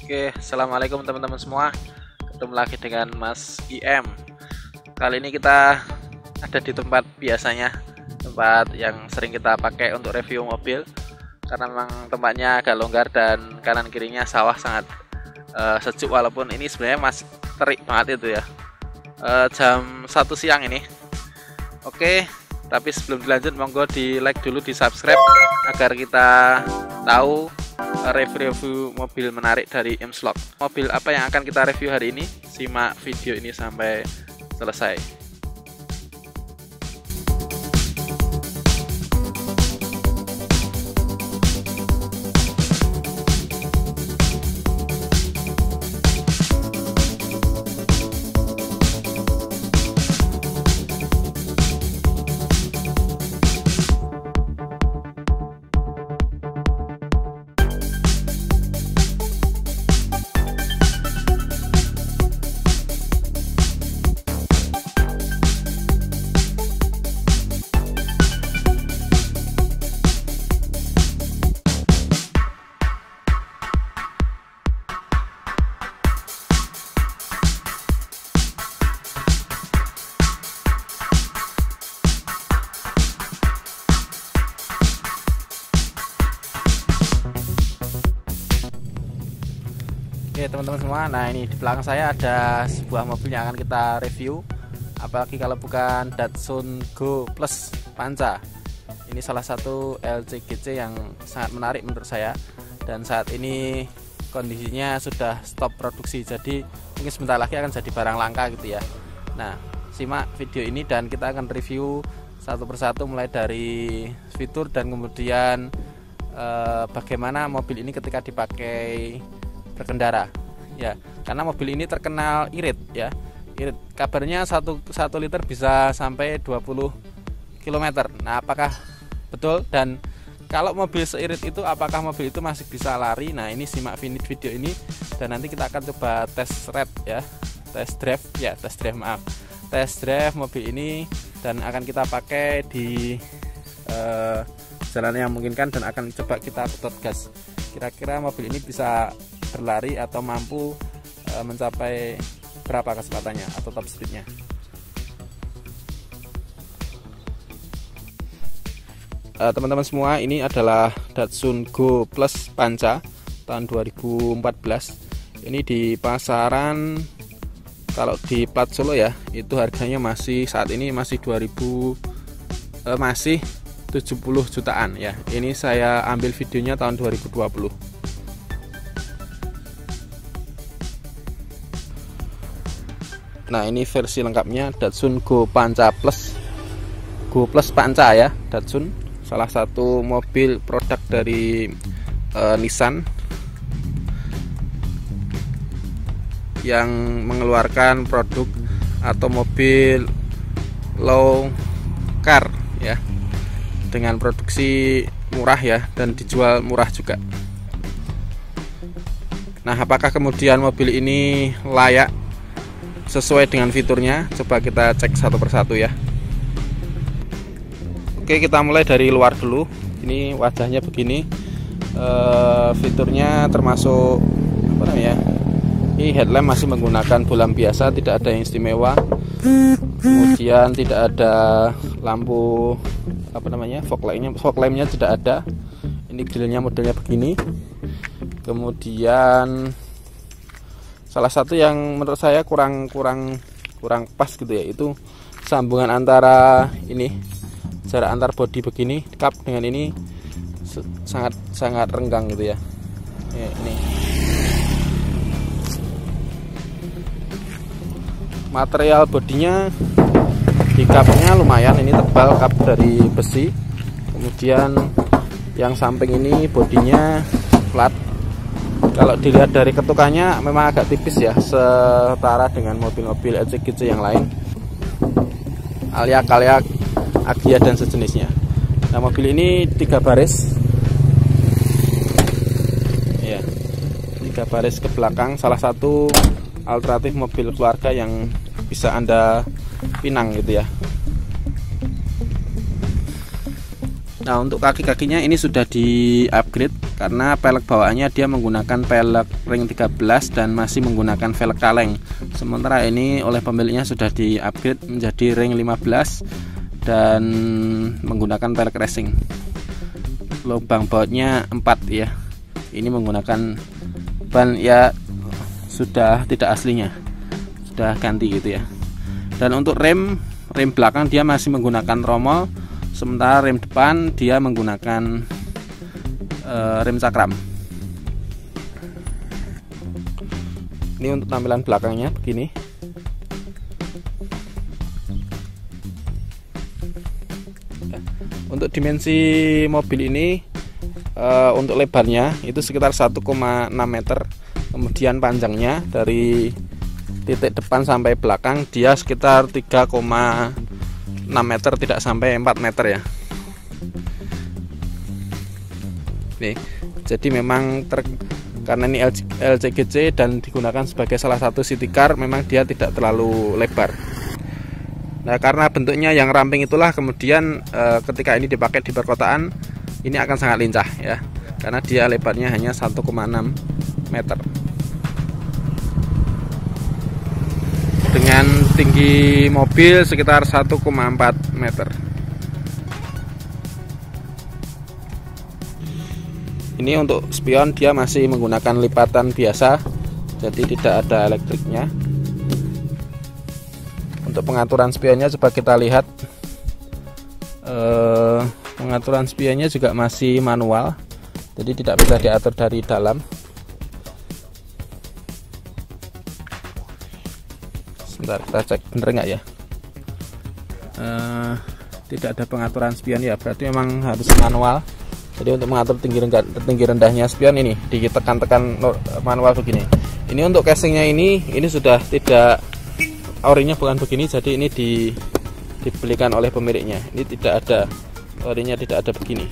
Oke, assalamualaikum teman-teman semua. Ketemu lagi dengan Mas IM. Kali ini kita ada di tempat biasanya, tempat yang sering kita pakai untuk review mobil. Karena memang tempatnya agak longgar dan kanan kirinya sawah sangat sejuk, walaupun ini sebenarnya masih terik banget itu ya. Jam 1 siang ini. Oke, tapi sebelum dilanjut monggo di like dulu, di subscribe agar kita tahu review mobil menarik dari M-Slog. Mobil apa yang akan kita review hari ini? Simak video ini sampai selesai. Oke teman-teman semua, nah ini di belakang saya ada sebuah mobil yang akan kita review. Apalagi kalau bukan Datsun Go Plus Panca. Ini salah satu LCGC yang sangat menarik menurut saya. Dan saat ini kondisinya sudah stop produksi, jadi mungkin sebentar lagi akan jadi barang langka gitu ya. Nah, simak video ini dan kita akan review satu persatu, mulai dari fitur dan kemudian bagaimana mobil ini ketika dipakai berkendara ya, karena mobil ini terkenal irit ya, irit. Kabarnya 1 liter bisa sampai 20 km. Nah, apakah betul? Dan kalau mobil seirit itu, apakah mobil itu masih bisa lari? Nah, ini simak video ini dan nanti kita akan coba test drive mobil ini, dan akan kita pakai di jalan yang memungkinkan dan akan coba kita putar gas. Kira-kira mobil ini bisa berlari atau mampu mencapai berapa kecepatannya atau top speednya. Teman-teman semua, ini adalah Datsun Go Plus Panca tahun 2014. Ini di pasaran, kalau di plat Solo ya, itu harganya masih saat ini masih 70 jutaan ya. Ini saya ambil videonya tahun 2020. Nah, ini versi lengkapnya Datsun Go Panca Plus, Go Plus Panca ya. Datsun salah satu mobil produk dari Nissan yang mengeluarkan produk atau mobil low car ya, dengan produksi murah ya, dan dijual murah juga. Nah, apakah kemudian mobil ini layak sesuai dengan fiturnya? Coba kita cek satu persatu ya. Oke, kita mulai dari luar dulu. Ini wajahnya begini. Fiturnya termasuk apa namanya? Ini headlamp masih menggunakan bolam biasa, tidak ada yang istimewa. Kemudian tidak ada lampu apa namanya, fog lampnya tidak ada. Ini grillnya modelnya begini. Kemudian salah satu yang menurut saya kurang pas gitu ya, itu sambungan antara ini, jarak antar bodi begini kap dengan ini sangat renggang gitu ya. Ini material bodinya, di kapnya lumayan, ini tebal, kap dari besi. Kemudian yang samping ini bodinya flat. Kalau dilihat dari ketukannya memang agak tipis ya, setara dengan mobil-mobil LCGC yang lain, Alyak, Agya dan sejenisnya. Nah, mobil ini 3 baris ya, 3 baris ke belakang, salah satu alternatif mobil keluarga yang bisa Anda pinang gitu ya. Nah, untuk kaki-kakinya ini sudah di upgrade karena pelek bawaannya dia menggunakan pelek ring 13 dan masih menggunakan velg kaleng. Sementara ini oleh pemiliknya sudah di-upgrade menjadi ring 15 dan menggunakan pelek racing. Lubang bautnya 4 ya. Ini menggunakan ban ya sudah tidak aslinya, sudah ganti gitu ya. Dan untuk rem belakang dia masih menggunakan tromol, sementara rem depan dia menggunakan rem cakram. Ini untuk tampilan belakangnya begini. Untuk dimensi mobil ini untuk lebarnya itu sekitar 1,6 meter, kemudian panjangnya dari titik depan sampai belakang dia sekitar 3,6 meter, tidak sampai 4 meter ya. Nih, jadi memang karena ini LCGC dan digunakan sebagai salah satu city car, memang dia tidak terlalu lebar. Nah, karena bentuknya yang ramping itulah kemudian ketika ini dipakai di perkotaan ini akan sangat lincah ya, karena dia lebarnya hanya 1,6 meter. Dengan tinggi mobil sekitar 1,4 meter. Ini untuk spion dia masih menggunakan lipatan biasa, jadi tidak ada elektriknya. Untuk pengaturan spionnya coba kita lihat, pengaturan spionnya juga masih manual, jadi tidak bisa diatur dari dalam. Sebentar, kita cek bener nggak ya. Tidak ada pengaturan spion ya, berarti memang harus manual. Jadi untuk mengatur tinggi rendahnya spion ini ditekan-tekan manual begini. Ini untuk casingnya ini sudah tidak, orinya bukan begini, jadi ini dibelikan oleh pemiliknya. Ini tidak ada orinya, tidak ada begini.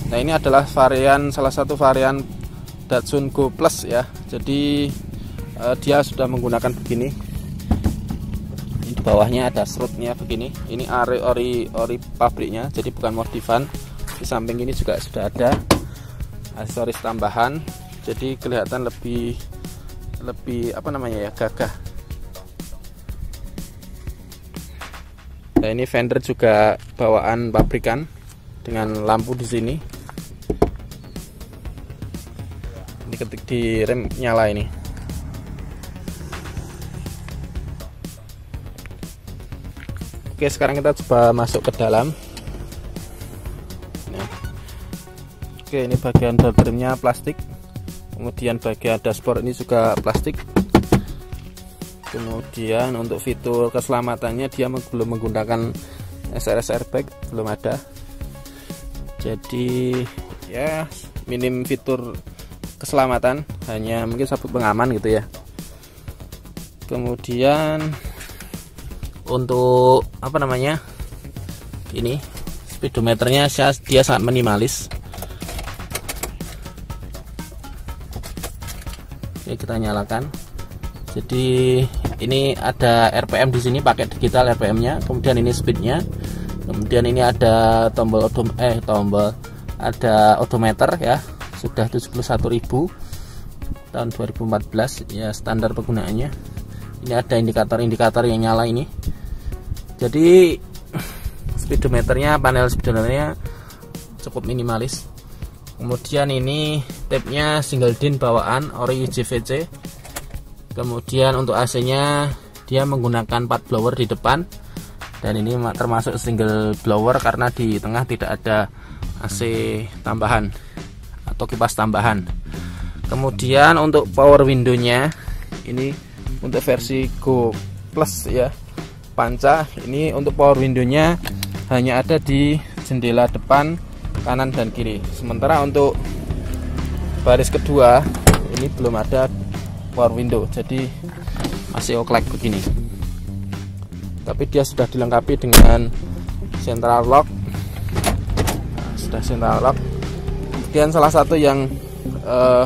Nah, ini adalah salah satu varian Datsun Go Plus ya. Jadi dia sudah menggunakan begini. Di bawahnya ada serutnya begini. Ini ori pabriknya, jadi bukan modifan. Di samping ini juga sudah ada aksesoris tambahan, jadi kelihatan lebih apa namanya ya, gagah. Nah, ini fender juga bawaan pabrikan dengan lampu di sini. Ini ketik di rem nyala ini. Oke, sekarang kita coba masuk ke dalam. Nah. Oke, ini bagian remnya plastik, kemudian bagian dashboard ini juga plastik. Kemudian untuk fitur keselamatannya dia belum menggunakan SRS airbag, belum ada. Jadi ya minim fitur keselamatan, hanya mungkin sabuk pengaman gitu ya. Kemudian untuk apa namanya, ini speedometernya dia sangat minimalis. Oke, kita nyalakan. Jadi ini ada RPM di sini, pakai digital RPM-nya. Kemudian ini speednya. Kemudian ini ada tombol ada odometer ya, sudah 71.000 tahun 2014 ya, standar penggunaannya. Ini ada indikator yang nyala ini. Jadi speedometernya, panel speedometernya cukup minimalis. Kemudian ini tape-nya single din bawaan ori JVC. Kemudian untuk AC-nya dia menggunakan 4 blower di depan, dan ini termasuk single blower karena di tengah tidak ada AC tambahan atau kipas tambahan. Kemudian untuk power window-nya ini untuk versi Go Plus ya, panca. Ini untuk power window-nya hanya ada di jendela depan kanan dan kiri. Sementara untuk baris kedua ini belum ada power window, jadi masih oklek begini. Tapi dia sudah dilengkapi dengan central lock. Nah, sudah central lock. Kemudian salah satu yang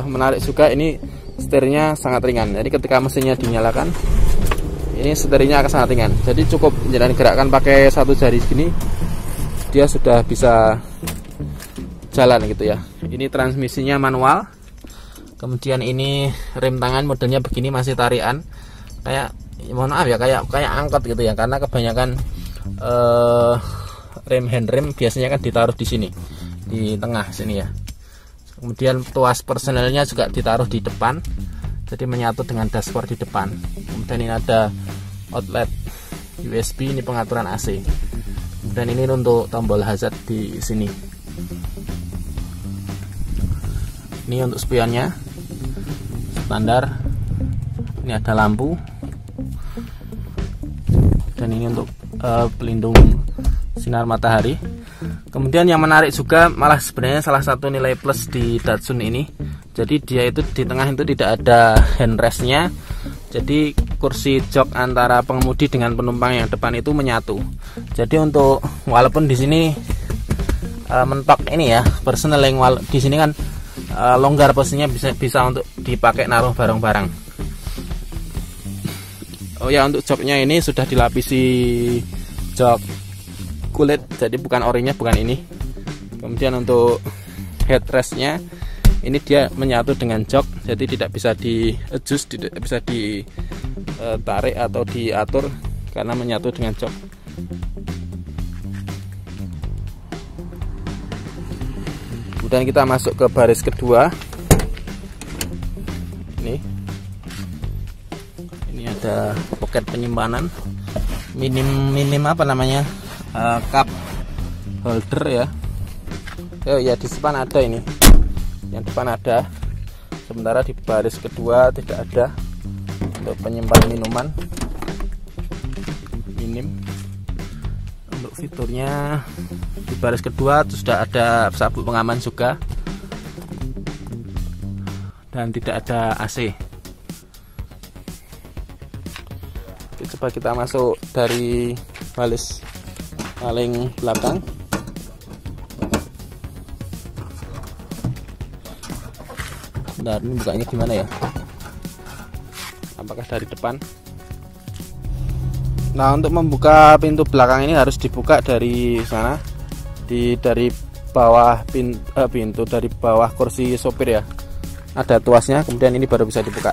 menarik juga, ini setirnya sangat ringan. Jadi ketika mesinnya dinyalakan Ini setirnya sangat ringan, jadi cukup jalan gerakkan pakai satu jari segini dia sudah bisa jalan gitu ya. Ini transmisinya manual. Kemudian ini rem tangan modelnya begini, masih tarian. Kayak mohon maaf ya, kayak angkot gitu ya, karena kebanyakan handrem biasanya kan ditaruh di sini, di tengah sini ya. Kemudian tuas personelnya juga ditaruh di depan, jadi menyatu dengan dashboard di depan. Kemudian ini ada outlet USB, ini pengaturan AC. Dan ini untuk tombol hazard di sini. Ini untuk spionnya standar. Ini ada lampu. Dan ini untuk pelindung sinar matahari. Kemudian yang menarik juga malah sebenarnya salah satu nilai plus di Datsun ini. Jadi dia itu di tengah itu tidak ada handrestnya. Jadi kursi jok antara pengemudi dengan penumpang yang depan itu menyatu. Jadi untuk walaupun di sini mentok ini ya personal yang di sini kan longgar posisinya, bisa untuk dipakai naruh barang-barang. Oh ya, untuk joknya ini sudah dilapisi jok kulit, jadi bukan orinya, bukan ini. Kemudian untuk headrestnya ini dia menyatu dengan jok, jadi tidak bisa di adjust, tidak bisa ditarik atau diatur karena menyatu dengan jok. Kemudian kita masuk ke baris kedua. Ini ada pocket penyimpanan, minim apa namanya, cup holder ya. Oh ya, di depan ada ini. Yang depan ada, sementara di baris kedua tidak ada. Untuk penyimpan minuman minim. Untuk fiturnya di baris kedua sudah ada sabuk pengaman juga, dan tidak ada AC. Oke, coba kita masuk dari baris paling belakang. Bentar, ini bukanya gimana ya? Apakah dari depan? Nah, untuk membuka pintu belakang ini harus dibuka dari sana, dari bawah pintu dari bawah kursi sopir ya. Ada tuasnya, kemudian ini baru bisa dibuka.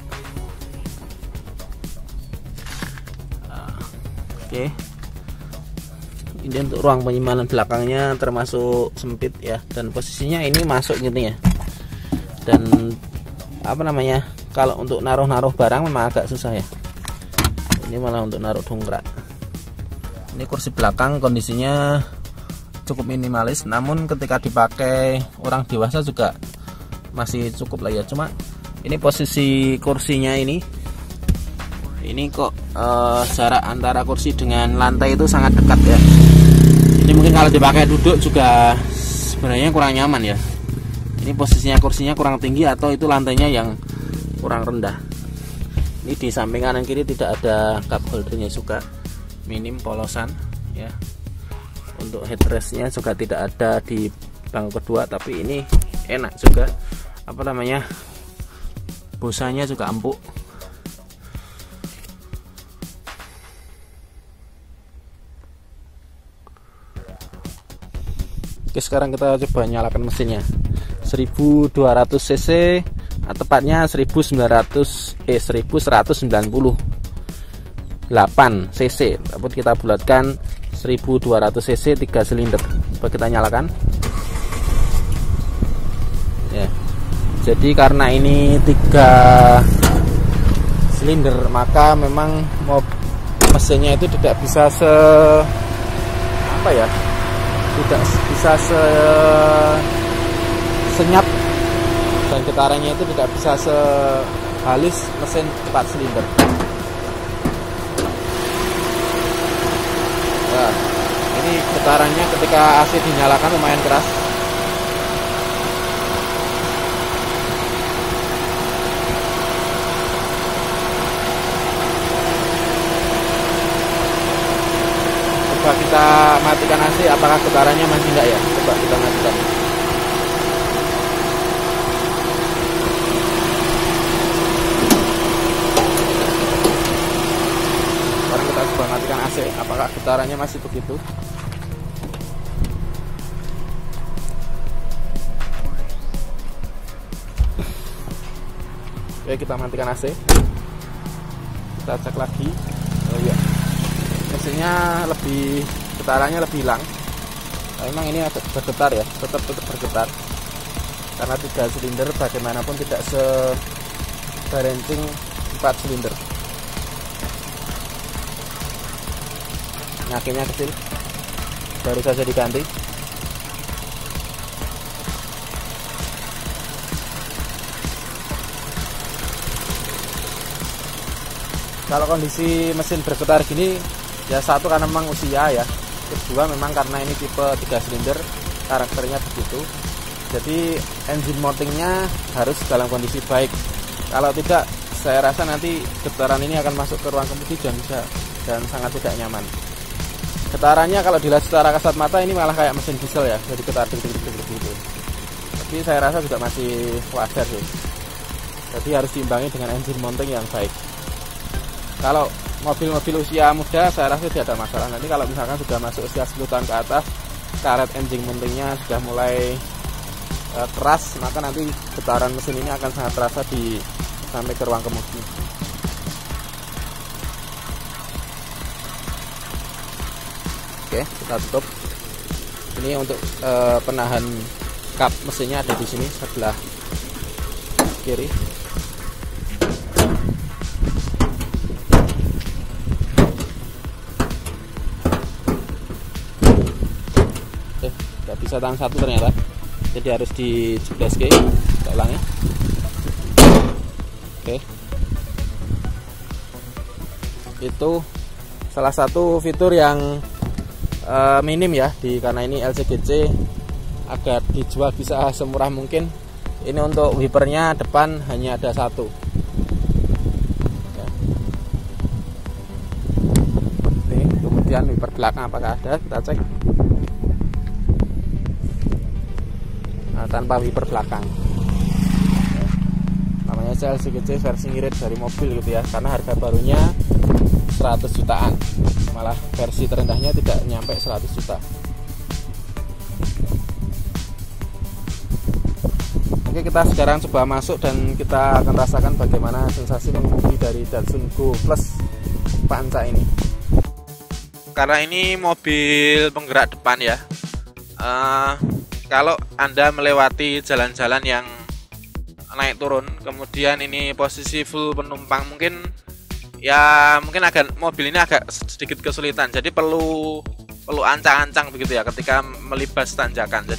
Oke. Ini untuk ruang penyimpanan belakangnya termasuk sempit ya, dan posisinya ini masuk gitu ya. Dan apa namanya, kalau untuk naruh barang memang agak susah ya. Ini malah untuk naruh dongkrak. Ini kursi belakang kondisinya cukup minimalis, namun ketika dipakai orang dewasa juga masih cukup lah ya. Cuma ini posisi kursinya ini kok jarak antara kursi dengan lantai itu sangat dekat ya. Ini mungkin kalau dipakai duduk juga sebenarnya kurang nyaman ya. Ini posisinya kursinya kurang tinggi atau itu lantainya yang kurang rendah. Ini di samping kanan kiri tidak ada cup holdernya juga, minim polosan ya. Untuk headrestnya juga tidak ada di bangku kedua, tapi ini enak juga, apa namanya, busanya juga empuk. Oke, sekarang kita coba nyalakan mesinnya. 1200 cc, tepatnya 1198 cc, tapi kita bulatkan 1200 cc 3 silinder. Coba kita nyalakan ya. Jadi karena ini 3 silinder, maka memang mesinnya itu tidak bisa tidak bisa senyap, dan getarannya itu tidak bisa sehalus mesin 4 silinder. Nah, ini getarannya ketika AC dinyalakan lumayan keras. Coba kita matikan AC, apakah getarannya masih enggak ya? Coba kita matikan. coba matikan AC, apakah getarannya masih begitu. Oke, kita matikan AC, kita cek lagi. Oh iya, mesinnya lebih, getarannya lebih hilang. Memang ini agak bergetar ya, tetap bergetar karena 3 silinder bagaimanapun tidak seberencing 4 silinder. Nyakinya kecil, baru saja diganti. Kalau kondisi mesin bergetar gini, ya satu karena memang usia ya, kedua memang karena ini tipe 3 silinder, karakternya begitu. Jadi engine mountingnya harus dalam kondisi baik. Kalau tidak, saya rasa nanti getaran ini akan masuk ke ruang kemudi dan sangat tidak nyaman. Getarannya kalau dilihat secara kasat mata ini malah kayak mesin diesel ya, jadi getar gitu. Tapi saya rasa juga masih wajar sih. Jadi harus diimbangi dengan engine mounting yang baik. Kalau mobil-mobil usia muda saya rasa tidak ada masalah. Nanti kalau misalkan sudah masuk usia 10 tahun ke atas, karet engine mountingnya sudah mulai keras, maka nanti getaran mesin ini akan sangat terasa sampai ke ruang kemudi. Oke, kita tutup. Ini untuk penahan kap mesinnya ada di sini sebelah kiri. Gak bisa tangan satu ternyata, jadi harus dijeblas ke. Kita ulang ya. Oke, itu salah satu fitur yang minim ya karena ini LCGC, agar dijual bisa semurah mungkin. Ini untuk wipernya depan hanya ada satu ya. Nih, kemudian wiper belakang apakah ada, kita cek. Nah, tanpa wiper belakang. Namanya LCGC versi ngirit dari mobil gitu ya, karena harga barunya 100 jutaan, malah versi terendahnya tidak nyampe 100 juta. Oke, kita sekarang coba masuk dan kita akan rasakan bagaimana sensasi mengemudi dari Datsun Go Plus Panca ini. Karena ini mobil penggerak depan ya, kalau Anda melewati jalan-jalan yang naik turun, kemudian ini posisi full penumpang, mungkin mobil ini agak sedikit kesulitan. Jadi perlu ancang-ancang begitu ya ketika melibas tanjakan.